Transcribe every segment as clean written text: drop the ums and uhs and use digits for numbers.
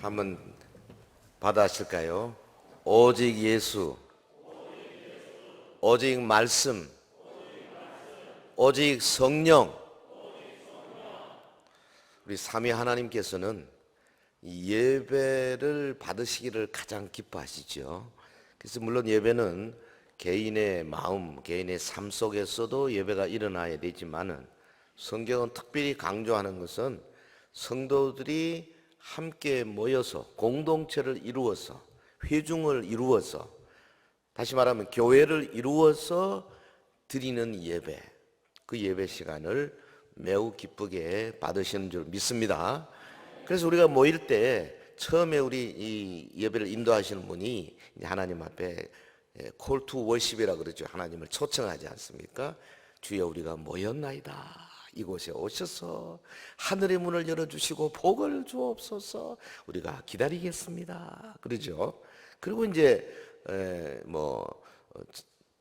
한번 받아실까요? 오직 예수, 오직 말씀, 오직 성령. 우리 삼위 하나님께서는 이 예배를 받으시기를 가장 기뻐하시죠. 그래서 물론 예배는 개인의 마음, 개인의 삶 속에서도 예배가 일어나야 되지만은 성경은 특별히 강조하는 것은 성도들이 함께 모여서 공동체를 이루어서 회중을 이루어서 다시 말하면 교회를 이루어서 드리는 예배, 그 예배 시간을 매우 기쁘게 받으시는 줄 믿습니다. 그래서 우리가 모일 때 처음에 우리 이 예배를 인도하시는 분이 하나님 앞에 콜 투 월십이라 그러죠. 하나님을 초청하지 않습니까? 주여 우리가 모였나이다. 이곳에 오셔서 하늘의 문을 열어주시고 복을 주옵소서. 우리가 기다리겠습니다. 그러죠. 그리고 이제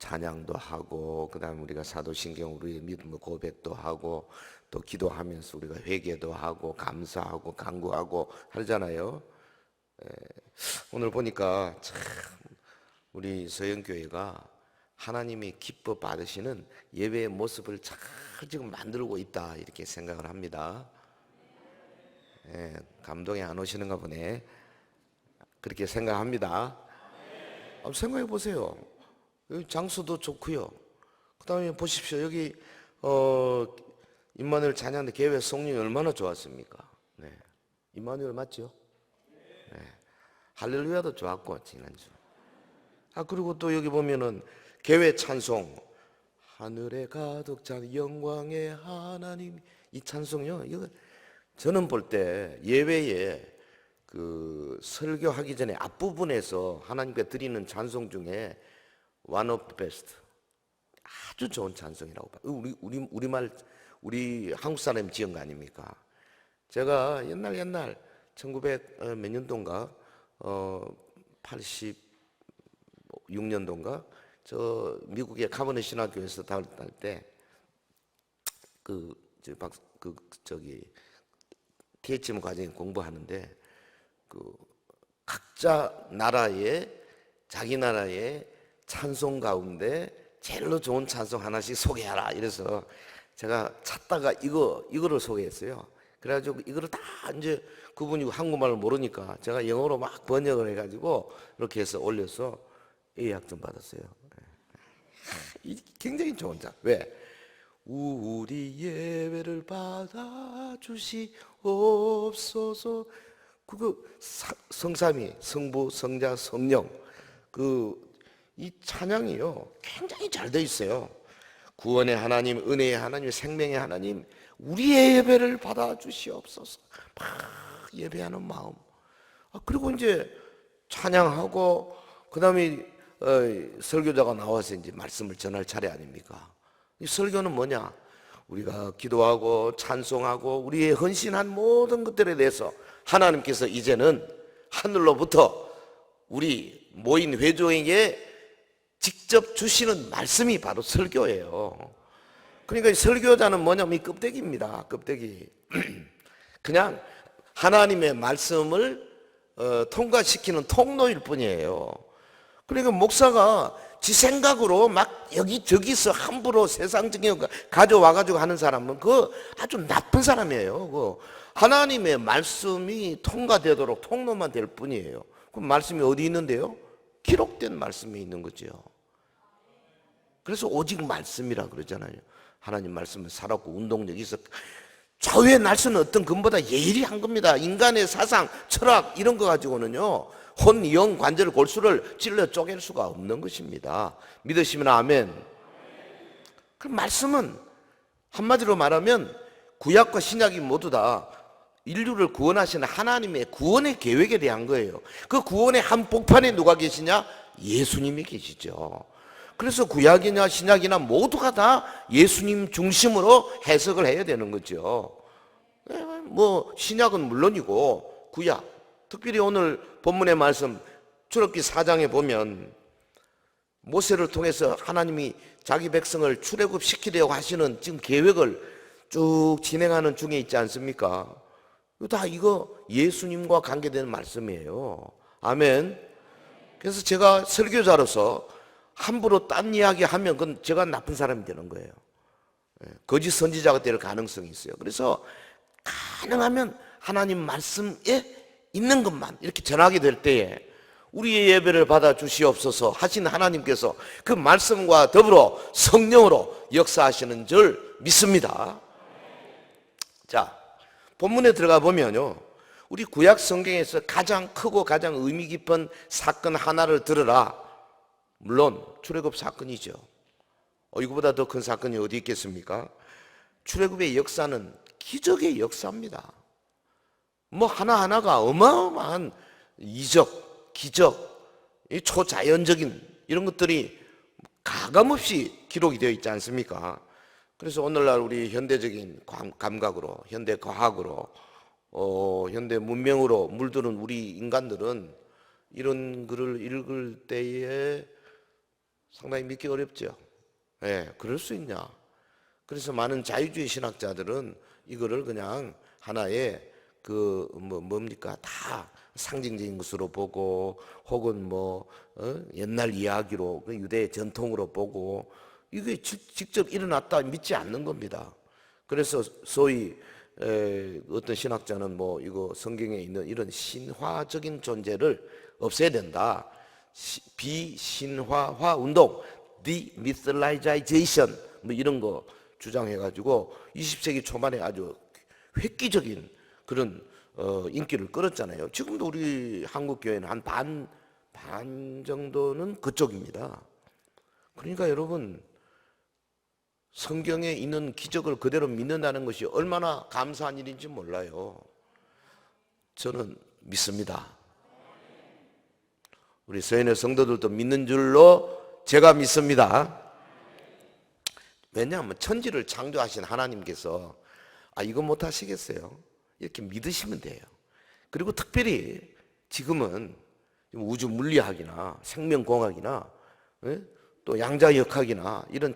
찬양도 하고, 그다음에 우리가 사도신경 우리의 믿음의 고백도 하고, 또 기도하면서 우리가 회개도 하고 감사하고 간구하고 하잖아요. 오늘 보니까 참 우리 서영교회가 하나님이 기뻐 받으시는 예배의 모습을 잘 지금 만들고 있다, 이렇게 생각을 합니다. 감동이 안 오시는가 보네. 그렇게 생각합니다. 한번 생각해 보세요. 여기 장소도 좋고요. 그 다음에 보십시오. 여기 임마누엘 찬양대 개회 성령이 얼마나 좋았습니까? 네. 임마누엘 맞죠? 네. 할렐루야도 좋았고 지난주. 그리고 또 여기 보면은 개회 찬송, 하늘에 가득 찬 영광의 하나님, 이 찬송요. 이거 저는 볼 때 예배에 그 설교하기 전에 앞부분에서 하나님께 드리는 찬송 중에 one of the best, 아주 좋은 찬송이라고 봐요. 우리말, 우리 한국 사람 지은 거 아닙니까? 제가 옛날 1900 몇 년도인가 86년도인가 저 미국의 카버넷 신학교에서 다닐 때 THM 과정에 공부하는데 각자 나라의 자기 나라의 찬송 가운데 제일로 좋은 찬송 하나씩 소개하라. 이래서 제가 찾다가 이거를 소개했어요. 그래가지고 이거를 다 이제 그분이 한국말을 모르니까 제가 영어로 막 번역을 해가지고 이렇게 해서 올려서 예약좀 받았어요. 굉장히 좋은 자. 왜? 우리 예배를 받아주시옵소서. 그거 성삼위, 성부, 성자, 성령, 이 찬양이요 굉장히 잘 돼 있어요. 구원의 하나님, 은혜의 하나님, 생명의 하나님, 우리의 예배를 받아주시옵소서. 막 예배하는 마음. 그리고 이제 찬양하고 그 다음에 설교자가 나와서 이제 말씀을 전할 차례 아닙니까? 이 설교는 뭐냐? 우리가 기도하고 찬송하고 우리의 헌신한 모든 것들에 대해서 하나님께서 이제는 하늘로부터 우리 모인 회중에게 직접 주시는 말씀이 바로 설교예요. 그러니까 설교자는 뭐냐면 이 껍데기입니다. 껍데기. 그냥 하나님의 말씀을 통과시키는 통로일 뿐이에요. 그러니까 목사가 지 생각으로 막 여기저기서 함부로 세상적인 거 가져와가지고 하는 사람은 그 아주 나쁜 사람이에요. 하나님의 말씀이 통과되도록 통로만 될 뿐이에요. 그 말씀이 어디 있는데요? 기록된 말씀이 있는 거죠. 그래서 오직 말씀이라 그러잖아요. 하나님 말씀은 살았고 운동력이 있어. 좌우의 날씨는 어떤 근보다 예리한 겁니다. 인간의 사상, 철학 이런 거 가지고는요 혼, 영, 관절, 골수를 찔러 쪼갤 수가 없는 것입니다. 믿으시면 아멘. 그 말씀은 한마디로 말하면 구약과 신약이 모두 다 인류를 구원하시는 하나님의 구원의 계획에 대한 거예요. 그 구원의 한복판에 누가 계시냐? 예수님이 계시죠. 그래서 구약이나 신약이나 모두가 다 예수님 중심으로 해석을 해야 되는 거죠. 신약은 물론이고 구약, 특별히 오늘 본문의 말씀 출애굽기 4장에 보면 모세를 통해서 하나님이 자기 백성을 출애굽시키려고 하시는 지금 계획을 쭉 진행하는 중에 있지 않습니까? 이거 예수님과 관계되는 말씀이에요. 아멘. 그래서 제가 설교자로서 함부로 딴 이야기 하면 그건 제가 나쁜 사람이 되는 거예요. 거짓 선지자가 될 가능성이 있어요. 그래서 가능하면 하나님 말씀에 있는 것만 이렇게 전하게 될 때에 우리의 예배를 받아 주시옵소서 하신 하나님께서 그 말씀과 더불어 성령으로 역사하시는 줄 믿습니다. 자, 본문에 들어가 보면요, 우리 구약 성경에서 가장 크고 가장 의미 깊은 사건 하나를 들으라. 물론 출애굽 사건이죠. 이거보다 더 큰 사건이 어디 있겠습니까? 출애굽의 역사는 기적의 역사입니다. 뭐 하나하나가 어마어마한 이적, 기적, 이 초자연적인 이런 것들이 가감없이 기록이 되어 있지 않습니까? 그래서 오늘날 우리 현대적인 감각으로, 현대 과학으로, 현대 문명으로 물드는 우리 인간들은 이런 글을 읽을 때에 상당히 믿기 어렵죠. 그럴 수 있냐? 그래서 많은 자유주의 신학자들은 이거를 그냥 하나의 뭡니까? 다 상징적인 것으로 보고, 혹은 옛날 이야기로, 유대의 전통으로 보고, 이게 직접 일어났다 믿지 않는 겁니다. 그래서 소위 어떤 신학자는 이거 성경에 있는 이런 신화적인 존재를 없애야 된다. 비신화화 운동, demythologization 이런 거 주장해가지고 20세기 초반에 아주 획기적인 그런 인기를 끌었잖아요. 지금도 우리 한국 교회는 한 반 정도는 그쪽입니다. 그러니까 여러분, 성경에 있는 기적을 그대로 믿는다는 것이 얼마나 감사한 일인지 몰라요. 저는 믿습니다. 우리 서인의 성도들도 믿는 줄로 제가 믿습니다. 왜냐하면 천지를 창조하신 하나님께서 이거 못 하시겠어요? 이렇게 믿으시면 돼요. 그리고 특별히 지금은 우주 물리학이나 생명공학이나 또 양자역학이나 이런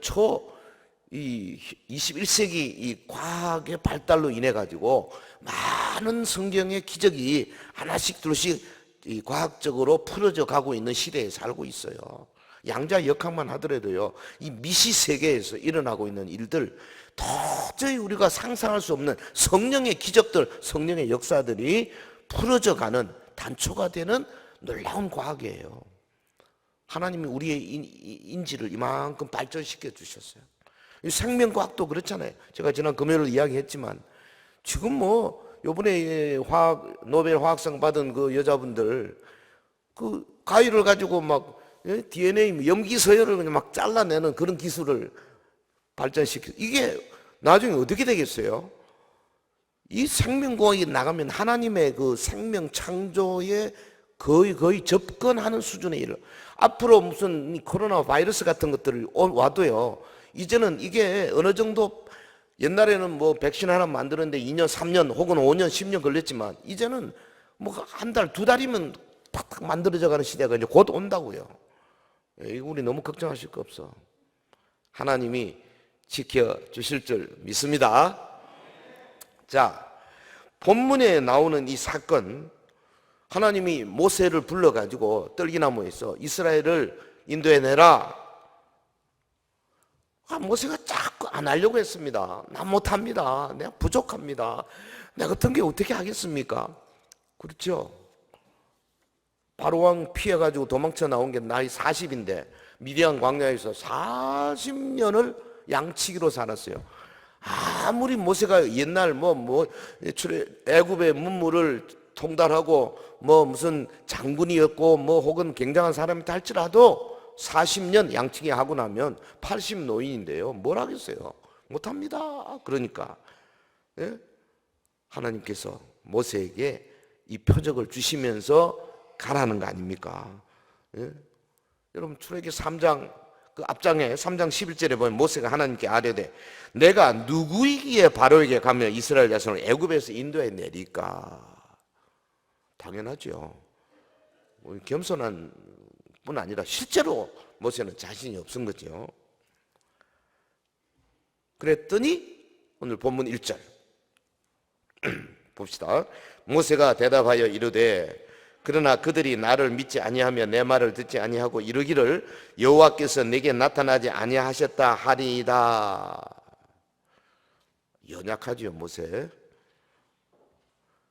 21세기 이 과학의 발달로 인해 가지고 많은 성경의 기적이 하나씩 둘씩 이 과학적으로 풀어져 가고 있는 시대에 살고 있어요. 양자역학만 하더라도요, 이 미시 세계에서 일어나고 있는 일들, 도저히 우리가 상상할 수 없는 성령의 기적들, 성령의 역사들이 풀어져 가는, 단초가 되는 놀라운 과학이에요. 하나님이 우리의 인지를 이만큼 발전시켜 주셨어요. 생명과학도 그렇잖아요. 제가 지난 금요일 이야기했지만 지금 요번에 노벨 화학상 받은 그 여자분들 그 가위를 가지고 막 DNA 염기 서열을 그냥 막 잘라내는 그런 기술을 발전시켜. 이게 나중에 어떻게 되겠어요? 이 생명과학이 나가면 하나님의 그 생명 창조에 거의 접근하는 수준에 이르러. 앞으로 무슨 코로나 바이러스 같은 것들이 와도요, 이제는 이게 어느 정도, 옛날에는 백신 하나 만드는데 2년, 3년 혹은 5년, 10년 걸렸지만 이제는 한 달, 두 달이면 팍팍 만들어져 가는 시대가 이제 곧 온다고요. 이거 우리 너무 걱정하실 거 없어. 하나님이 지켜주실 줄 믿습니다. 자, 본문에 나오는 이 사건, 하나님이 모세를 불러가지고 떨기나무에서 이스라엘을 인도해내라. 모세가 자꾸 안 하려고 했습니다. 나 못합니다. 내가 부족합니다. 내 같은 게 어떻게 하겠습니까? 그렇죠? 바로왕 피해가지고 도망쳐 나온 게 나이 40인데 미디안 광야에서 40년을 양치기로 살았어요. 아무리 모세가 옛날 애굽의 문물을 통달하고 무슨 장군이었고 혹은 굉장한 사람이다 할지라도 40년 양치기 하고 나면 80 노인인데요. 뭘 하겠어요? 못합니다. 그러니까 하나님께서 모세에게 이 표적을 주시면서 가라는 거 아닙니까? 여러분 출애굽기 3장 그 앞장에 3장 11절에 보면 모세가 하나님께 아뢰되 내가 누구이기에 바로에게 가며 이스라엘 자손을 애굽에서 인도해 내리까? 당연하죠. 겸손한 뿐 아니라 실제로 모세는 자신이 없은 거죠. 그랬더니 오늘 본문 1절 봅시다. 모세가 대답하여 이르되 그러나 그들이 나를 믿지 아니하며 내 말을 듣지 아니하고 이르기를 여호와께서 내게 나타나지 아니하셨다 하리이다. 연약하지요, 모세.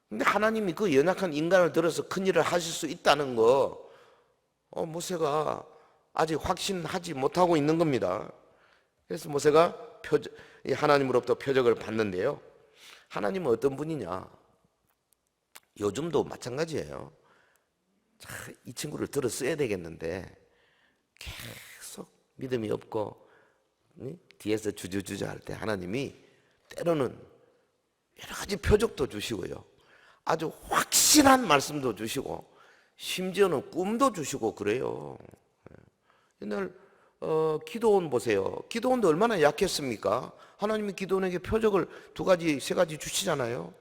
근데 하나님이 그 연약한 인간을 들어서 큰일을 하실 수 있다는 거 모세가 아직 확신하지 못하고 있는 겁니다. 그래서 모세가 하나님으로부터 표적을 받는데요. 하나님은 어떤 분이냐? 요즘도 마찬가지예요. 이 친구를 들어 써야 되겠는데 계속 믿음이 없고 뒤에서 주저주저 할 때 하나님이 때로는 여러 가지 표적도 주시고요, 아주 확실한 말씀도 주시고 심지어는 꿈도 주시고 그래요. 옛날 기드온 보세요. 기드온도 얼마나 약했습니까? 하나님이 기드온에게 표적을 2가지 3가지 주시잖아요.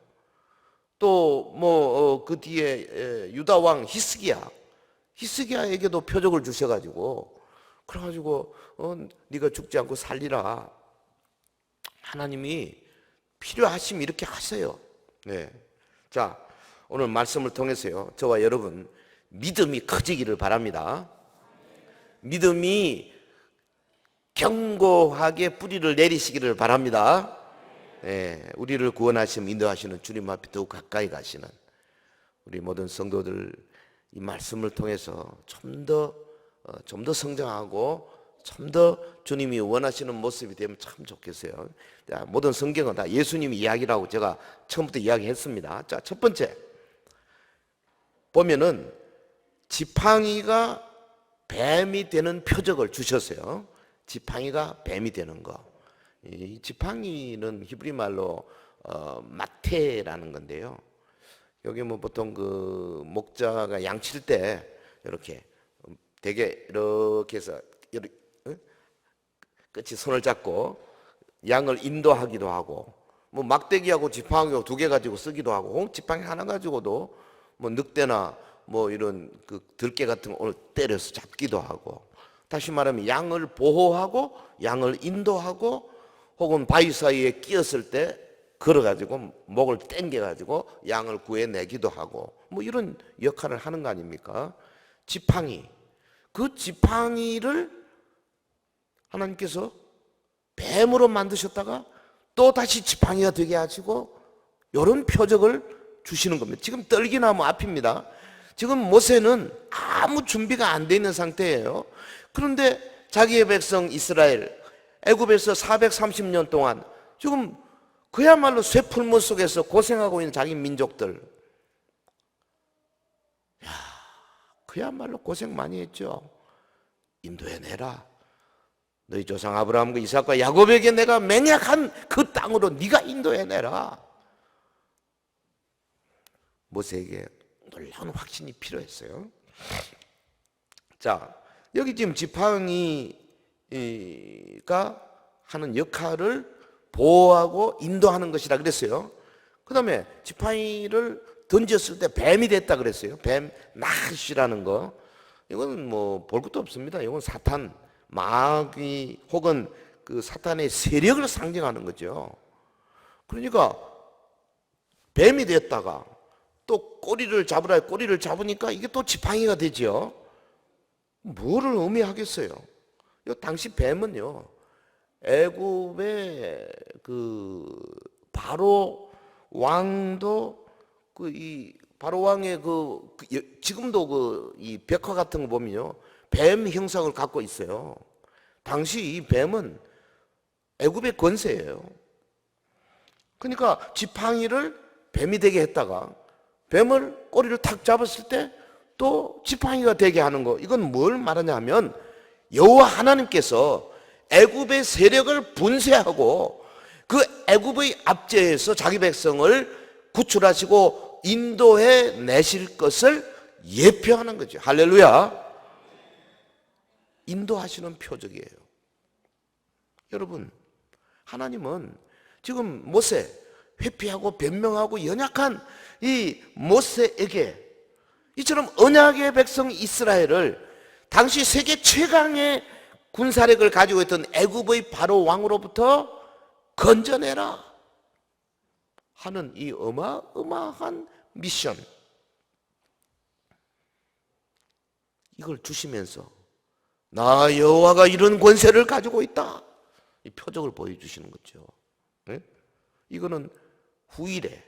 또 그 뒤에 유다 왕 히스기야에게도 표적을 주셔가지고 그래가지고 네가 죽지 않고 살리라. 하나님이 필요하시면 이렇게 하세요. 네. 자, 오늘 말씀을 통해서요, 저와 여러분 믿음이 커지기를 바랍니다. 믿음이 견고하게 뿌리를 내리시기를 바랍니다. 네, 우리를 구원하시며 인도하시는 주님 앞에 더욱 가까이 가시는 우리 모든 성도들 이 말씀을 통해서 좀 더 성장하고 좀 더 주님이 원하시는 모습이 되면 참 좋겠어요. 모든 성경은 다 예수님 이야기라고 제가 처음부터 이야기했습니다. 자, 첫 번째 보면은 지팡이가 뱀이 되는 표적을 주셨어요. 지팡이가 뱀이 되는 거. 이 지팡이는 히브리 말로 마테라는 건데요. 여기 보통 그 목자가 양칠 때 이렇게 되게 이렇게 해서 끝이 손을 잡고 양을 인도하기도 하고, 막대기하고 지팡이하고 2개 가지고 쓰기도 하고, 지팡이 하나 가지고도 늑대나 이런 그 들개 같은 거 때려서 잡기도 하고, 다시 말하면 양을 보호하고 양을 인도하고, 혹은 바위 사이에 끼었을 때 걸어가지고 목을 당겨가지고 양을 구해내기도 하고, 이런 역할을 하는 거 아닙니까? 지팡이. 그 지팡이를 하나님께서 뱀으로 만드셨다가 또 다시 지팡이가 되게 하시고 이런 표적을 주시는 겁니다. 지금 떨기나무 앞입니다. 지금 모세는 아무 준비가 안 돼 있는 상태예요. 그런데 자기의 백성 이스라엘 애굽에서 430년 동안 지금 그야말로 쇠풀무 속에서 고생하고 있는 자기 민족들, 그야말로 고생 많이 했죠. 인도해내라. 너희 조상 아브라함과 이삭과 야곱에게 내가 맹약한 그 땅으로 네가 인도해내라. 모세에게 놀라운 확신이 필요했어요. 자, 여기 지금 지팡이가 하는 역할을 보호하고 인도하는 것이라 그랬어요. 그 다음에 지팡이를 던졌을 때 뱀이 됐다 그랬어요. 뱀, 낫이라는 거. 이건 볼 것도 없습니다. 이건 사탄, 마귀 혹은 그 사탄의 세력을 상징하는 거죠. 그러니까 뱀이 됐다가 또 꼬리를 잡으라, 꼬리를 잡으니까 이게 또 지팡이가 되죠. 뭐를 의미하겠어요? 당시 뱀은요, 애굽의 그 바로 왕도 이 바로 왕의 지금도 이 벽화 같은 거 보면요, 뱀 형상을 갖고 있어요. 당시 이 뱀은 애굽의 권세예요. 그러니까 지팡이를 뱀이 되게 했다가 뱀을 꼬리를 탁 잡았을 때 또 지팡이가 되게 하는 거, 이건 뭘 말하냐 하면 여호와 하나님께서 애굽의 세력을 분쇄하고 그 애굽의 압제에서 자기 백성을 구출하시고 인도해 내실 것을 예표하는 거죠. 할렐루야. 인도하시는 표적이에요. 여러분, 하나님은 지금 모세 회피하고 변명하고 연약한 이 모세에게 이처럼 언약의 백성 이스라엘을 당시 세계 최강의 군사력을 가지고 있던 애굽의 바로 왕으로부터 건져내라. 하는 이 어마어마한 미션, 이걸 주시면서 나 여호와가 이런 권세를 가지고 있다, 이 표적을 보여주시는 거죠. 네? 이거는 후일에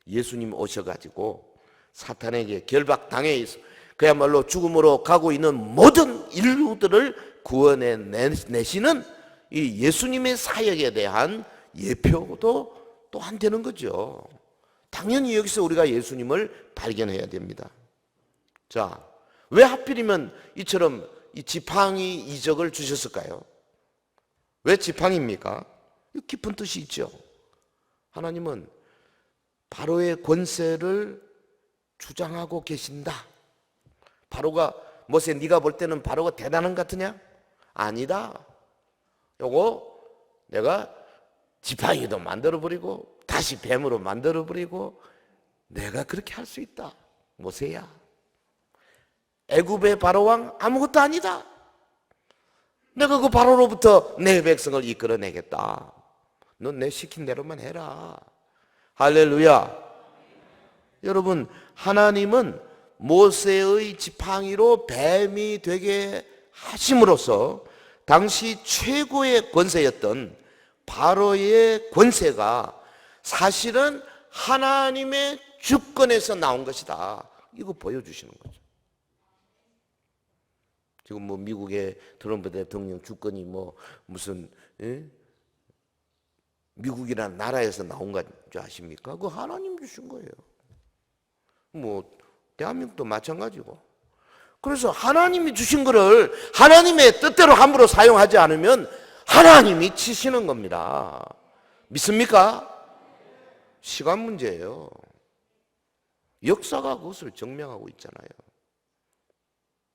예수님 오셔가지고 사탄에게 결박당해 있어 그야말로 죽음으로 가고 있는 모든 인류들을 구원해 내시는 이 예수님의 사역에 대한 예표도 또한 되는 거죠. 당연히 여기서 우리가 예수님을 발견해야 됩니다. 자, 왜 하필이면 이처럼 이 지팡이 이적을 주셨을까요? 왜 지팡이입니까? 깊은 뜻이 있죠. 하나님은 바로의 권세를 주장하고 계신다. 바로가 모세, 네가 볼 때는 바로가 대단한 것 같으냐? 아니다. 요거 내가 지팡이도 만들어버리고 다시 뱀으로 만들어버리고 내가 그렇게 할 수 있다. 모세야, 애굽의 바로왕 아무것도 아니다. 내가 그 바로로부터 내 백성을 이끌어내겠다. 넌 내 시킨 대로만 해라. 할렐루야. 여러분, 하나님은 모세의 지팡이로 뱀이 되게 하심으로써 당시 최고의 권세였던 바로의 권세가 사실은 하나님의 주권에서 나온 것이다, 이거 보여주시는 거죠. 지금 뭐 미국의 트럼프 대통령 주권이 뭐 무슨 미국이라는 나라에서 나온 건 줄 아십니까? 그거 하나님 주신 거예요. 뭐 대한민국도 마찬가지고. 그래서 하나님이 주신 거를 하나님의 뜻대로 함부로 사용하지 않으면 하나님이 치시는 겁니다. 믿습니까? 시간 문제예요. 역사가 그것을 증명하고 있잖아요.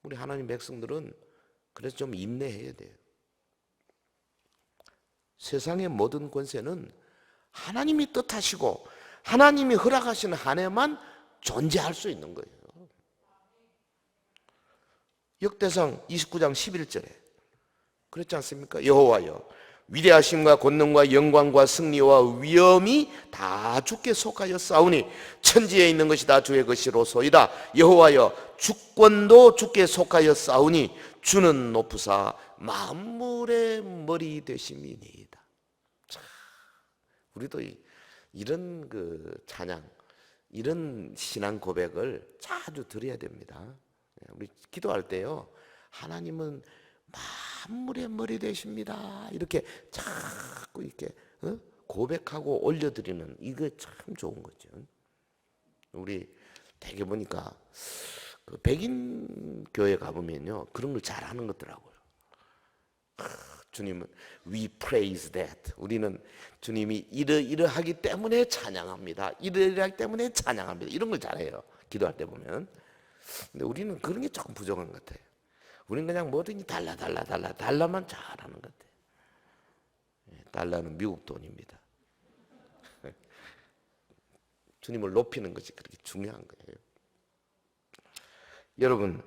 우리 하나님 백성들은 그래서 좀 인내해야 돼요. 세상의 모든 권세는 하나님이 뜻하시고 하나님이 허락하시는 한에만 존재할 수 있는 거예요. 역대상 29장 11절에 그랬지 않습니까? 여호와여, 위대하심과 권능과 영광과 승리와 위엄이 다 주께 속하여 싸우니 천지에 있는 것이 다 주의 것이로소이다. 여호와여, 주권도 주께 속하여 싸우니 주는 높으사 만물의 머리 되심이니이다. 자, 우리도 이런 그 찬양, 이런 신앙 고백을 자주 드려야 됩니다. 우리 기도할 때요, 하나님은 만물의 머리 되십니다, 이렇게 자꾸 이렇게 고백하고 올려드리는, 이거 참 좋은 거죠. 우리 대개 보니까 그 백인 교회 가보면요, 그런 걸 잘하는 것더라고요. 주님은 we praise that, 우리는 주님이 이러하기 때문에 찬양합니다, 이러하기 때문에 찬양합니다, 이런 걸 잘해요, 기도할 때 보면. 근데 우리는 그런 게 조금 부족한 것 같아요. 우리는 그냥 뭐든지 달라만 잘하는 것 같아요. 달러는 미국 돈입니다. 주님을 높이는 것이 그렇게 중요한 거예요. 여러분,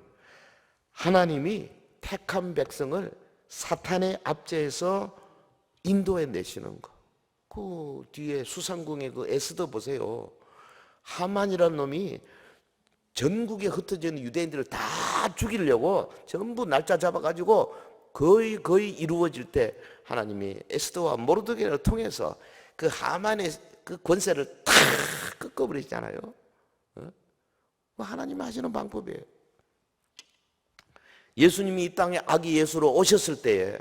하나님이 택한 백성을 사탄의 압제에서 인도해 내시는 거, 그 뒤에 수상궁의 그 에스더 보세요. 하만이라는 놈이 전국에 흩어져 있는 유대인들을 다 죽이려고 전부 날짜 잡아가지고 거의 이루어질 때 하나님이 에스더와 모르드게를 통해서 그 하만의 그 권세를 다 꺾어버리잖아요. 하나님이 하시는 방법이에요. 예수님이 이 땅에 아기 예수로 오셨을 때에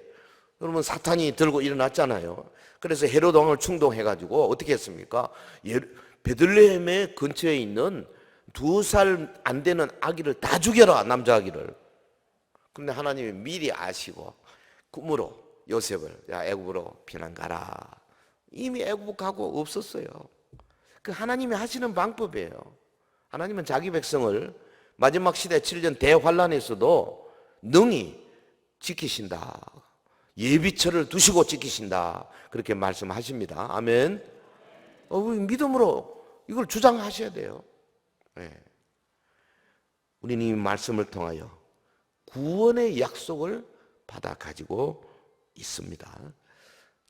여러분 사탄이 들고 일어났잖아요. 그래서 헤롯 왕을 충동해가지고 어떻게 했습니까? 베들레헴의 근처에 있는 2살 안 되는 아기를 다 죽여라, 남자 아기를. 그런데 하나님이 미리 아시고 꿈으로 요셉을, 야, 애굽으로 피난 가라. 이미 애굽 가고 없었어요. 그 하나님이 하시는 방법이에요. 하나님은 자기 백성을 마지막 시대 7년 대환란에서도 능히 지키신다, 예비처를 두시고 지키신다, 그렇게 말씀하십니다. 아멘. 믿음으로 이걸 주장하셔야 돼요. 네. 우리는 이 말씀을 통하여 구원의 약속을 받아 가지고 있습니다.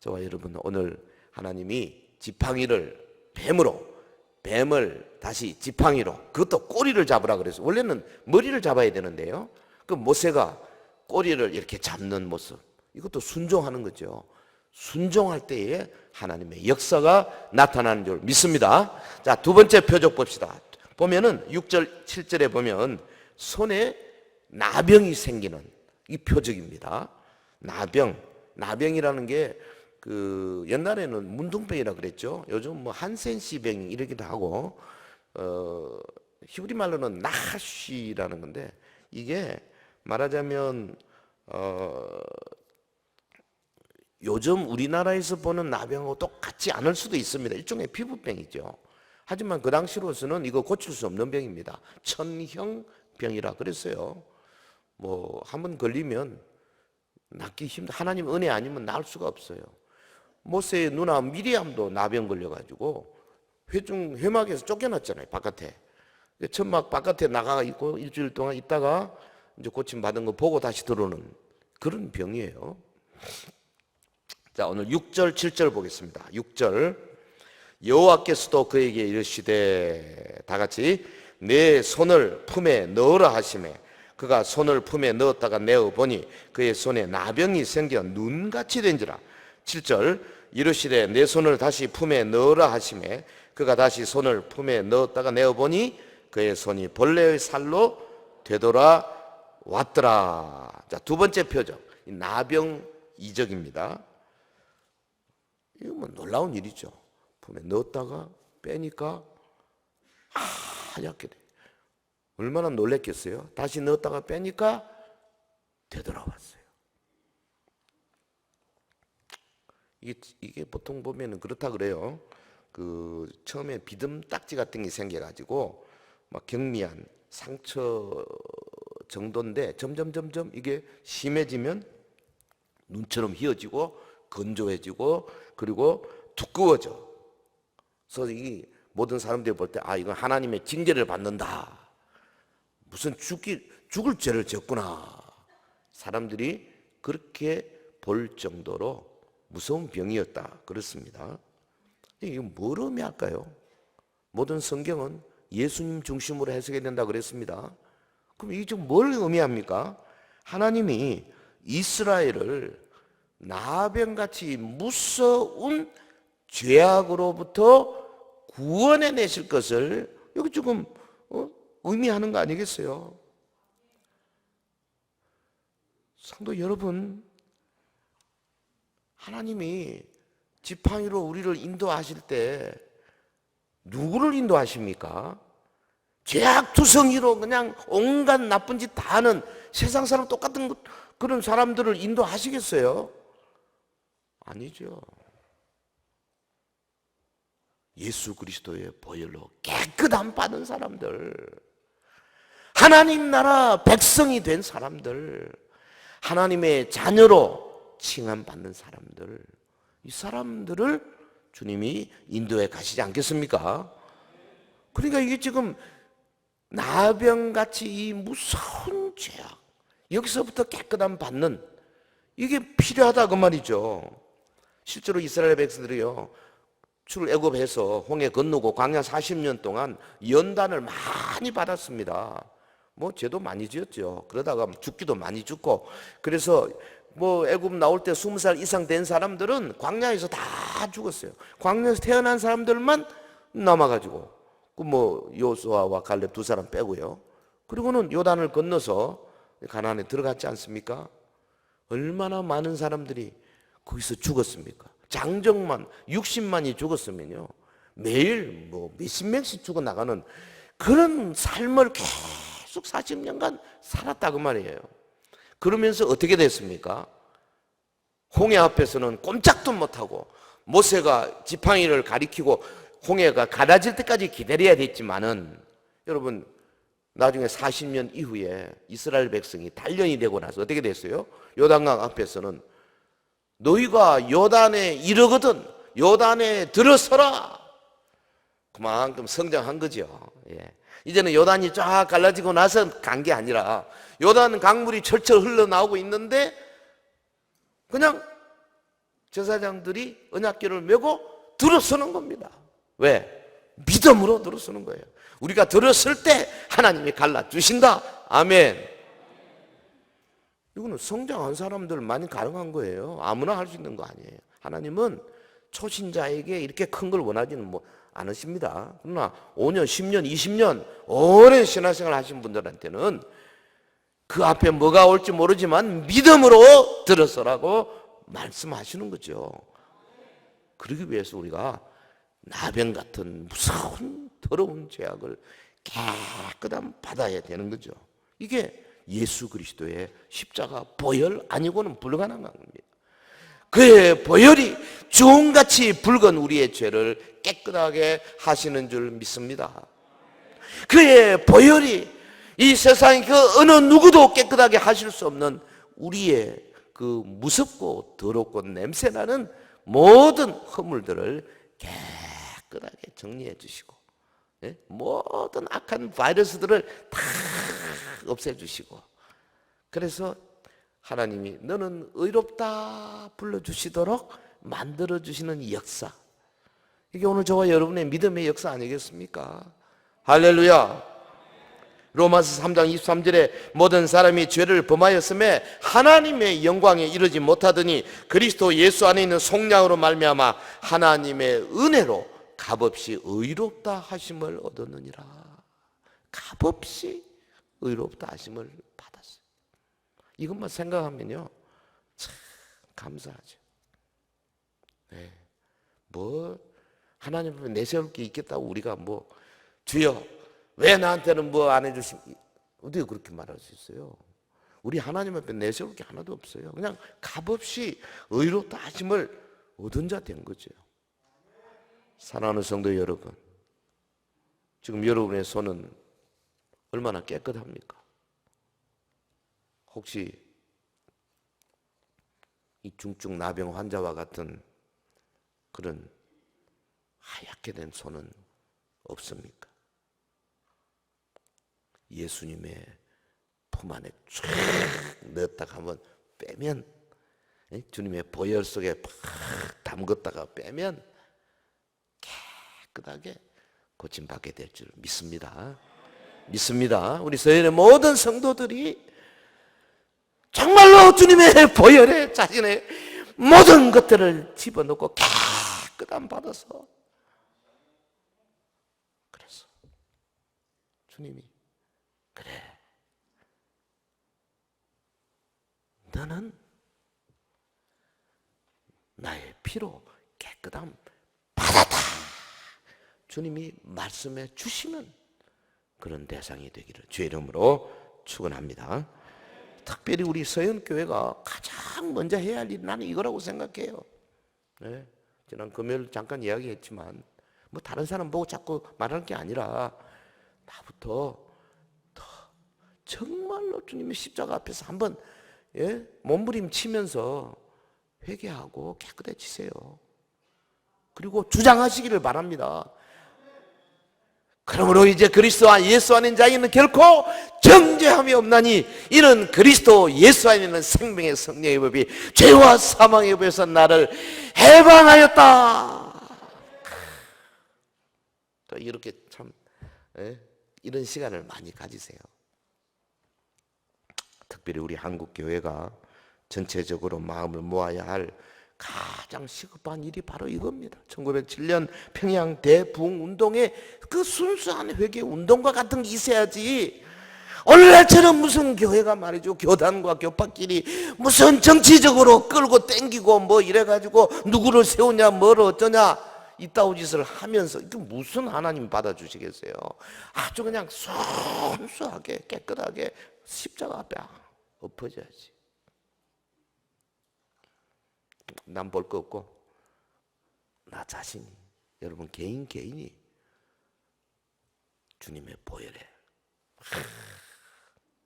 저와 여러분, 오늘 하나님이 지팡이를 뱀을 다시 지팡이로, 그것도 꼬리를 잡으라 그래서 원래는 머리를 잡아야 되는데요. 그 모세가 꼬리를 이렇게 잡는 모습, 이것도 순종하는 거죠. 순종할 때에 하나님의 역사가 나타나는 줄 믿습니다. 자, 두 번째 표적 봅시다. 보면은 6절, 7절에 보면 손에 나병이 생기는 이 표적입니다. 나병이라는 게 그 옛날에는 문둥병이라 그랬죠. 요즘 뭐 한센시병 이러기도 하고, 히브리 말로는 나하쉬라는 건데, 이게 말하자면 요즘 우리나라에서 보는 나병하고 똑같지 않을 수도 있습니다. 일종의 피부병이죠. 하지만 그 당시로서는 이거 고칠 수 없는 병입니다. 천형병이라 그랬어요. 뭐 한번 걸리면 낫기 힘들어. 하나님 은혜 아니면 나을 수가 없어요. 모세의 누나 미리암도 나병 걸려가지고 회막에서 쫓겨났잖아요. 바깥에. 천막 바깥에 나가 있고 일주일 동안 있다가 이제 고침 받은 거 보고 다시 들어오는 그런 병이에요. 자, 오늘 6절, 7절 보겠습니다. 6절. 여호와께서도 그에게 이르시되, 다 같이, 내 손을 품에 넣으라 하시매 그가 손을 품에 넣었다가 내어 보니 그의 손에 나병이 생겨 눈같이 된지라. 7절. 이르시되 내 손을 다시 품에 넣으라 하시매 그가 다시 손을 품에 넣었다가 내어 보니 그의 손이 벌레의 살로 되돌아 왔더라. 자, 두 번째 표적, 나병 이적입니다. 이거 뭐 놀라운 일이죠. 품에 넣었다가 빼니까 하얗게 돼. 얼마나 놀랬겠어요. 다시 넣었다가 빼니까 되돌아왔어요. 이게 보통 보면은 그렇다 그래요. 그 처음에 비듬딱지 같은 게 생겨가지고 막 경미한 상처 정도인데 점점 이게 심해지면 눈처럼 휘어지고 건조해지고 그리고 두꺼워져. 그래서 이 모든 사람들이 볼 때 이건 하나님의 징계를 받는다. 무슨 죽을 죄를 졌구나. 사람들이 그렇게 볼 정도로 무서운 병이었다. 그렇습니다. 이게 뭘 의미할까요? 모든 성경은 예수님 중심으로 해석해야 된다고 그랬습니다. 그럼 이게 좀 뭘 의미합니까? 하나님이 이스라엘을 나병같이 무서운 죄악으로부터 구원해 내실 것을 여기 조금 의미하는 거 아니겠어요? 성도 여러분, 하나님이 지팡이로 우리를 인도하실 때 누구를 인도하십니까? 죄악투성이로 그냥 온갖 나쁜 짓 다 하는 세상 사람 똑같은 그런 사람들을 인도하시겠어요? 아니죠. 예수 그리스도의 보혈로 깨끗함 받은 사람들, 하나님 나라 백성이 된 사람들, 하나님의 자녀로 칭함받는 사람들, 이 사람들을 주님이 인도해 가시지 않겠습니까? 그러니까 이게 지금 나병같이 이 무서운 죄악, 여기서부터 깨끗함 받는 이게 필요하다 그 말이죠. 실제로 이스라엘 백성들이요, 출애굽해서 홍해 건너고 광야 40년 동안 연단을 많이 받았습니다. 뭐 죄도 많이 지었죠. 그러다가 죽기도 많이 죽고, 그래서 뭐 애굽 나올 때 20살 이상 된 사람들은 광야에서 다 죽었어요. 광야에서 태어난 사람들만 남아가지고, 그 뭐 요수아와 갈렙 두 사람 빼고요. 그리고는 요단을 건너서 가나안에 들어갔지 않습니까? 얼마나 많은 사람들이 거기서 죽었습니까? 장정만 60만이 죽었으면요, 매일 뭐 몇십 명씩 죽어나가는 그런 삶을 계속 40년간 살았다 그 말이에요. 그러면서 어떻게 됐습니까? 홍해 앞에서는 꼼짝도 못하고 모세가 지팡이를 가리키고 홍해가 가라질 때까지 기다려야 됐지만은, 여러분 나중에 40년 이후에 이스라엘 백성이 단련이 되고 나서 어떻게 됐어요? 요단강 앞에서는 너희가 요단에 이르거든 요단에 들어서라. 그만큼 성장한 거죠. 예. 이제는 요단이 쫙 갈라지고 나서 간 게 아니라 요단 강물이 철철 흘러나오고 있는데 그냥 제사장들이 언약궤를 메고 들어서는 겁니다. 왜? 믿음으로 들어서는 거예요. 우리가 들었을 때 하나님이 갈라주신다. 아멘. 이거는 성장한 사람들 많이 가능한 거예요. 아무나 할 수 있는 거 아니에요. 하나님은 초신자에게 이렇게 큰 걸 원하지는 않으십니다. 그러나 5년, 10년, 20년 오랜 신앙생활 하신 분들한테는 그 앞에 뭐가 올지 모르지만 믿음으로 들었으라고 말씀하시는 거죠. 그러기 위해서 우리가 나병 같은 무서운 더러운 죄악을 깨끗함 받아야 되는 거죠. 이게 예수 그리스도의 십자가 보혈 아니고는 불가능한 겁니다. 그의 보혈이 주홍같이 붉은 우리의 죄를 깨끗하게 하시는 줄 믿습니다. 그의 보혈이 이 세상의 그 어느 누구도 깨끗하게 하실 수 없는 우리의 그 무섭고 더럽고 냄새나는 모든 허물들을 깨끗하게 정리해 주시고, 모든 악한 바이러스들을 다 없애 주시고, 그래서 하나님이 너는 의롭다 불러주시도록 만들어주시는 역사, 이게 오늘 저와 여러분의 믿음의 역사 아니겠습니까? 할렐루야. 로마서 3장 23절에 모든 사람이 죄를 범하였음에 하나님의 영광에 이르지 못하더니 그리스도 예수 안에 있는 속량으로 말미암아 하나님의 은혜로 값없이 의롭다 하심을 얻었느니라. 값없이 의롭다 하심을 받았어요. 이것만 생각하면요, 참 감사하죠. 네. 뭐 하나님 앞에 내세울 게 있겠다고 우리가 뭐 주여 왜 나한테는 뭐 안 해주심, 어떻게 그렇게 말할 수 있어요? 우리 하나님 앞에 내세울 게 하나도 없어요. 그냥 값없이 의롭다 하심을 얻은 자 된 거죠. 사랑하는 성도 여러분, 지금 여러분의 손은 얼마나 깨끗합니까? 혹시 이 중증 나병 환자와 같은 그런 하얗게 된 손은 없습니까? 예수님의 품 안에 쫙 넣었다가 한번 빼면, 주님의 보혈 속에 팍 담궜다가 빼면 깨끗하게 고침받게 될 줄 믿습니다. 믿습니다. 우리 서연의 모든 성도들이 정말로 주님의 보혈에 자신의 모든 것들을 집어넣고 깨끗함 받아서, 그래서 주님이 그래, 너는 나의 피로 깨끗함 받았다. 주님이 말씀해 주시는 그런 대상이 되기를 주의 이름으로 축원합니다. 특별히 우리 서연교회가 가장 먼저 해야 할 일은 나는 이거라고 생각해요. 네, 지난 금요일 잠깐 이야기했지만 뭐 다른 사람 보고 자꾸 말하는 게 아니라 나부터 정말로 주님의 십자가 앞에서 한번 몸부림치면서 회개하고 깨끗해지세요. 그리고 주장하시기를 바랍니다. 그러므로 이제 그리스도와 예수 안에 있는 자에게는 결코 정죄함이 없나니 이는 그리스도 예수 안에 있는 생명의 성령의 법이 죄와 사망의 법에서 나를 해방하였다. 또 이렇게 참 이런 시간을 많이 가지세요. 특별히 우리 한국 교회가 전체적으로 마음을 모아야 할 가장 시급한 일이 바로 이겁니다. 1907년 평양 대부흥운동의 그 순수한 회개 운동과 같은 게 있어야지, 오늘날처럼 무슨 교회가 말이죠, 교단과 교파끼리 무슨 정치적으로 끌고 땡기고 뭐 이래가지고 누구를 세우냐 뭐를 어쩌냐 이따위 짓을 하면서 이게 무슨 하나님 받아주시겠어요? 아주 그냥 순수하게 깨끗하게 십자가 앞에 엎어져야지. 남 볼 거 없고 나 자신이, 여러분 개인이 주님의 보혈에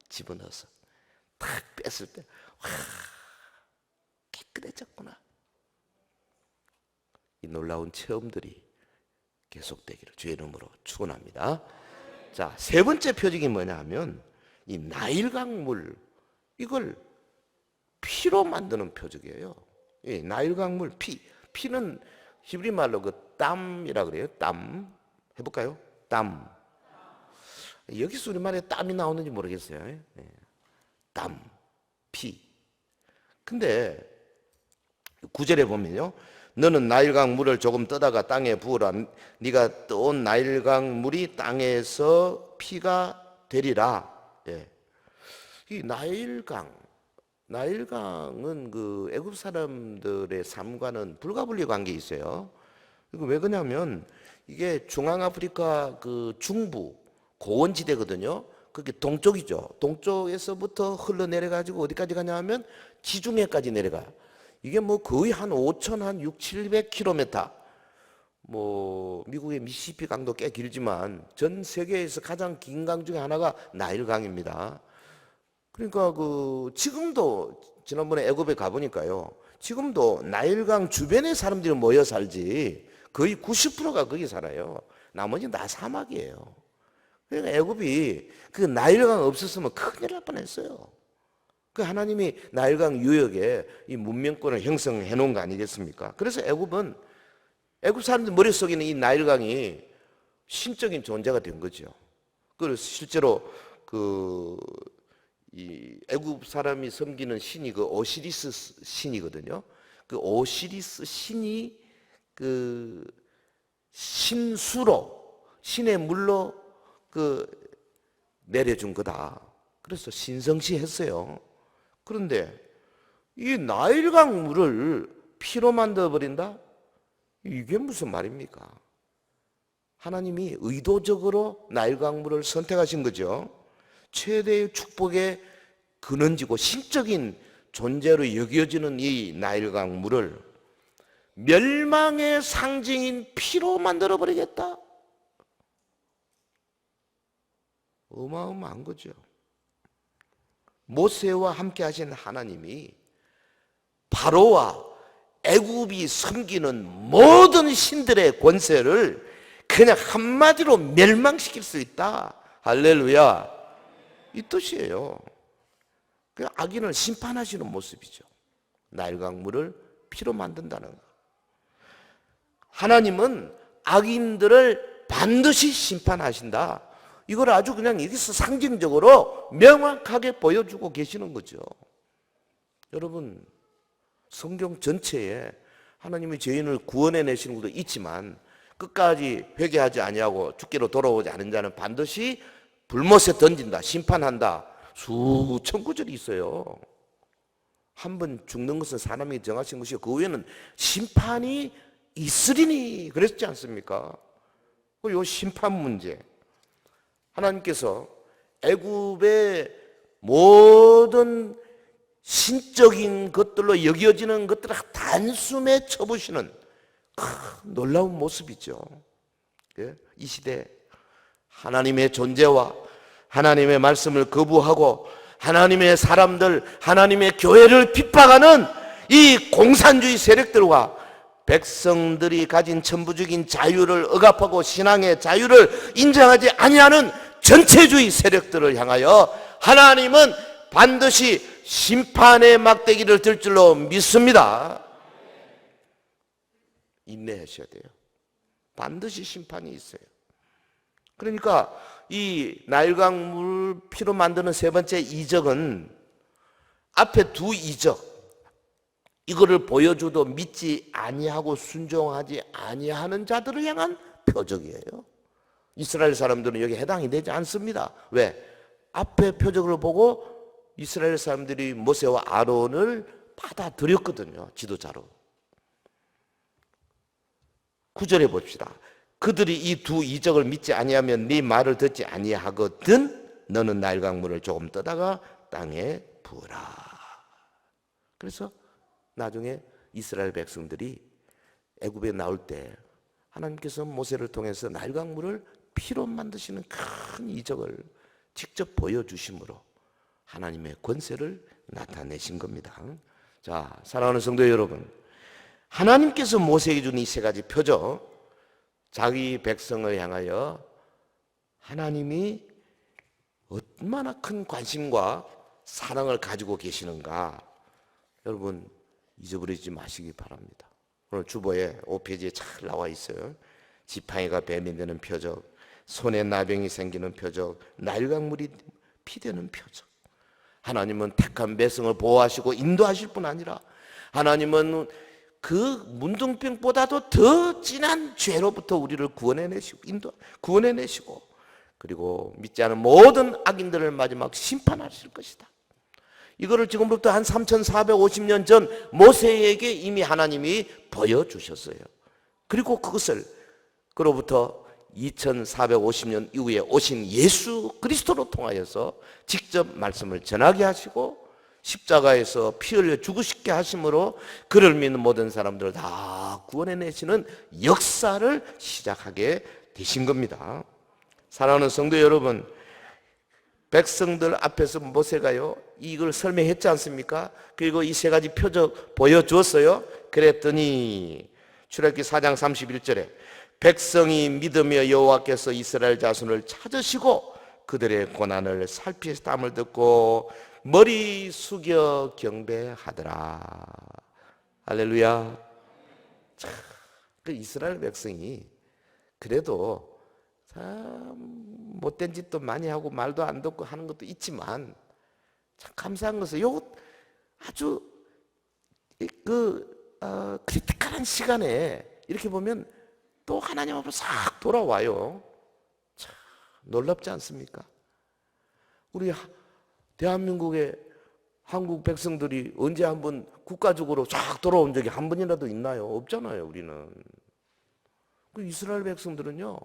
집어넣어서 탁 뺐을 때 깨끗해졌구나. 이 놀라운 체험들이 계속되기를 주의 이름으로 축원합니다. 자, 세 번째 표적이 뭐냐 하면 이 나일강물, 이걸 피로 만드는 표적이에요. 이 나일강물, 피는 히브리 말로 그 땀이라 그래요. 땀. 해볼까요? 땀. 여기서 우리말에 땀이 나오는지 모르겠어요. 네. 땀, 피. 근데 구절에 보면요, 너는 나일강 물을 조금 떠다가 땅에 부으라. 네가 떠온 나일강 물이 땅에서 피가 되리라. 예. 이 나일강은 그 애굽 사람들의 삶과는 불가분리 관계 있어요. 이거 왜 그러냐면 이게 중앙아프리카 그 중부 고원지대거든요. 그게 동쪽이죠. 동쪽에서부터 흘러내려 가지고 어디까지 가냐면 지중해까지 내려가요. 이게 뭐 거의 한 5천 한 6, 700km. 뭐 미국의 미시시피 강도 꽤 길지만 전 세계에서 가장 긴 강 중에 하나가 나일강입니다. 그러니까 그 지금도 지난번에 애굽에 가보니까요. 지금도 나일강 주변에 사람들이 모여 살지 거의 90%가 거기 살아요. 나머지는 다 사막이에요. 그러니까 애굽이 그 나일강 없었으면 큰일 날 뻔했어요. 그 하나님이 나일강 유역에 이 문명권을 형성해 놓은 거 아니겠습니까? 그래서 애굽 사람들 머릿속에는 이 나일강이 신적인 존재가 된 거죠. 그래서 실제로 이 애굽 사람이 섬기는 신이 그 오시리스 신이거든요. 그 오시리스 신이 그 신수로 신의 물로 그 내려준 거다. 그래서 신성시 했어요. 그런데 이 나일강 물을 피로 만들어 버린다? 이게 무슨 말입니까? 하나님이 의도적으로 나일강 물을 선택하신 거죠. 최대의 축복의 근원지고 신적인 존재로 여겨지는 이 나일강 물을 멸망의 상징인 피로 만들어 버리겠다. 어마어마한 거죠. 모세와 함께 하신 하나님이 바로와 애굽이 섬기는 모든 신들의 권세를 그냥 한마디로 멸망시킬 수 있다. 할렐루야. 이 뜻이에요. 그 악인을 심판하시는 모습이죠. 나일강물을 피로 만든다는 거. 하나님은 악인들을 반드시 심판하신다. 이걸 아주 그냥 여기서 상징적으로 명확하게 보여주고 계시는 거죠. 여러분, 성경 전체에 하나님이 죄인을 구원해 내시는 것도 있지만 끝까지 회개하지 아니하고 죽기로 돌아오지 않은 자는 반드시 불못에 던진다, 심판한다. 수천 구절이 있어요. 한 번 죽는 것은 사람이 정하신 것이고 그 후에는 심판이 있으리니 그랬지 않습니까? 요 심판 문제. 하나님께서 애굽의 모든 신적인 것들로 여겨지는 것들을 단숨에 쳐부시는 놀라운 모습이죠. 이 시대 하나님의 존재와 하나님의 말씀을 거부하고 하나님의 사람들, 하나님의 교회를 핍박하는 이 공산주의 세력들과 백성들이 가진 천부적인 자유를 억압하고 신앙의 자유를 인정하지 아니하는 전체주의 세력들을 향하여 하나님은 반드시 심판의 막대기를 들 줄로 믿습니다. 인내하셔야 돼요. 반드시 심판이 있어요. 그러니까 이 나일강 물 피로 만드는 세 번째 이적은 앞에 두 이적, 이거를 보여줘도 믿지 아니하고 순종하지 아니하는 자들을 향한 표적이에요. 이스라엘 사람들은 여기 해당이 되지 않습니다. 왜? 앞에 표적을 보고 이스라엘 사람들이 모세와 아론을 받아들였거든요. 지도자로. 9절에 봅시다. 그들이 이 두 이적을 믿지 아니하면 네 말을 듣지 아니하거든 너는 나일강물을 조금 떠다가 땅에 부어라. 그래서 나중에 이스라엘 백성들이 애굽에 나올 때 하나님께서 모세를 통해서 나일강물을 피로 만드시는 큰 이적을 직접 보여주심으로 하나님의 권세를 나타내신 겁니다. 자, 사랑하는 성도 여러분, 하나님께서 모세에게 준 이 세 가지 표적, 자기 백성을 향하여 하나님이 얼마나 큰 관심과 사랑을 가지고 계시는가 여러분 잊어버리지 마시기 바랍니다. 오늘 주보에 5페이지에 잘 나와 있어요. 지팡이가 뱀이 되는 표적, 손에 나병이 생기는 표적, 나일강물이 피되는 표적. 하나님은 택한 백성을 보호하시고 인도하실 뿐 아니라 하나님은 그 문둥병보다도 더 진한 죄로부터 우리를 구원해내시고 구원해내시고, 그리고 믿지 않은 모든 악인들을 마지막 심판하실 것이다. 이거를 지금부터 한 3450년 전 모세에게 이미 하나님이 보여주셨어요. 그리고 그것을 그로부터 2450년 이후에 오신 예수 그리스도로 통하여서 직접 말씀을 전하게 하시고 십자가에서 피 흘려 죽으시게 하심으로 그를 믿는 모든 사람들을 다 구원해내시는 역사를 시작하게 되신 겁니다. 사랑하는 성도 여러분, 백성들 앞에서 모세가요 이걸 설명했지 않습니까? 그리고 이 세 가지 표적 보여주었어요. 그랬더니 출애굽기 4장 31절에 백성이 믿으며 여호와께서 이스라엘 자손을 찾으시고 그들의 고난을 살피시 땀을 듣고 머리 숙여 경배하더라. 할렐루야. 참, 그 이스라엘 백성이 그래도 참 못된 짓도 많이 하고 말도 안 듣고 하는 것도 있지만 참 감사한 것은 요 아주 크리티컬한 시간에 이렇게 보면 또 하나님 앞으로 싹 돌아와요. 참 놀랍지 않습니까? 우리 대한민국의 한국 백성들이 언제 한번 국가적으로 쫙 돌아온 적이 한 번이라도 있나요? 없잖아요, 우리는. 그 이스라엘 백성들은요,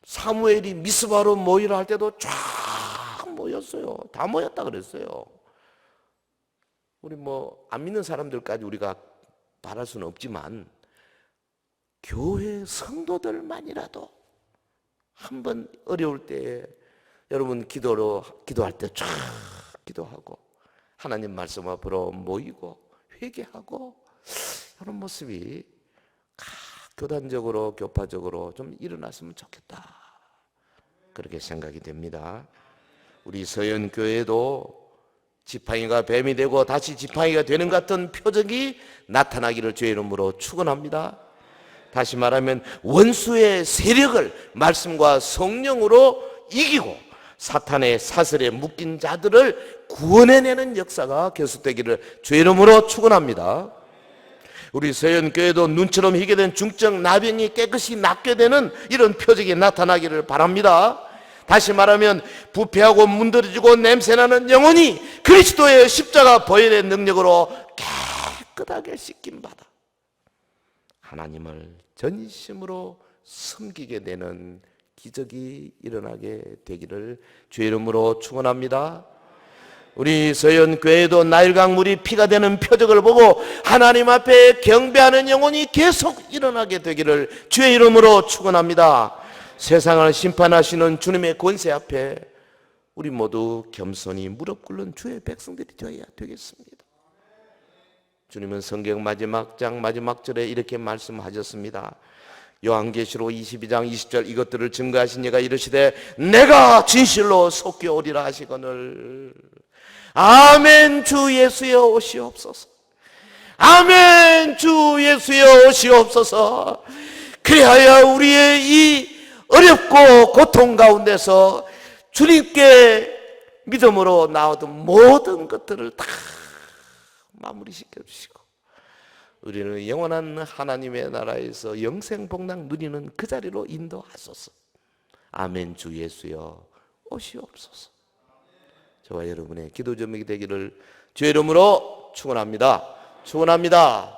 사무엘이 미스바로 모이라 할 때도 쫙 모였어요. 다 모였다 그랬어요. 우리 안 믿는 사람들까지 우리가 바랄 수는 없지만 교회 성도들만이라도 한번 어려울 때에 여러분 기도할 때 쫙 기도하고 하나님 말씀 앞으로 모이고 회개하고 이런 모습이 교단적으로 교파적으로 좀 일어났으면 좋겠다, 그렇게 생각이 됩니다. 우리 서연교회도 지팡이가 뱀이 되고 다시 지팡이가 되는 같은 표적이 나타나기를 주의 이름으로 축원합니다. 다시 말하면 원수의 세력을 말씀과 성령으로 이기고 사탄의 사슬에 묶인 자들을 구원해내는 역사가 계속되기를 주의 이름으로 축원합니다. 우리 서연교회도 눈처럼 희게 된 중증 나병이 깨끗이 낫게 되는 이런 표적이 나타나기를 바랍니다. 다시 말하면 부패하고 문드러지고 냄새나는 영혼이 그리스도의 십자가 보혈의 능력으로 깨끗하게 씻김 받아 하나님을 전심으로 섬기게 되는 기적이 일어나게 되기를 주의 이름으로 축원합니다. 우리 서연교회도 나일강물이 피가 되는 표적을 보고 하나님 앞에 경배하는 영혼이 계속 일어나게 되기를 주의 이름으로 축원합니다. 세상을 심판하시는 주님의 권세 앞에 우리 모두 겸손히 무릎 꿇는 주의 백성들이 되어야 되겠습니다. 주님은 성경 마지막 장 마지막 절에 이렇게 말씀하셨습니다. 요한계시록 22장 20절 이것들을 증거하신 이가 이르시되 내가 진실로 속히 오리라 하시거늘 아멘. 주 예수여 오시옵소서. 아멘. 주 예수여 오시옵소서. 그리하여 우리의 이 어렵고 고통 가운데서 주님께 믿음으로 나오던 모든 것들을 다 마무리시켜 주시고 우리는 영원한 하나님의 나라에서 영생복락 누리는 그 자리로 인도하소서. 아멘. 주 예수여 오시옵소서. 저와 여러분의 기도 제목이 되기를 주의 이름으로 축원합니다. 축원합니다.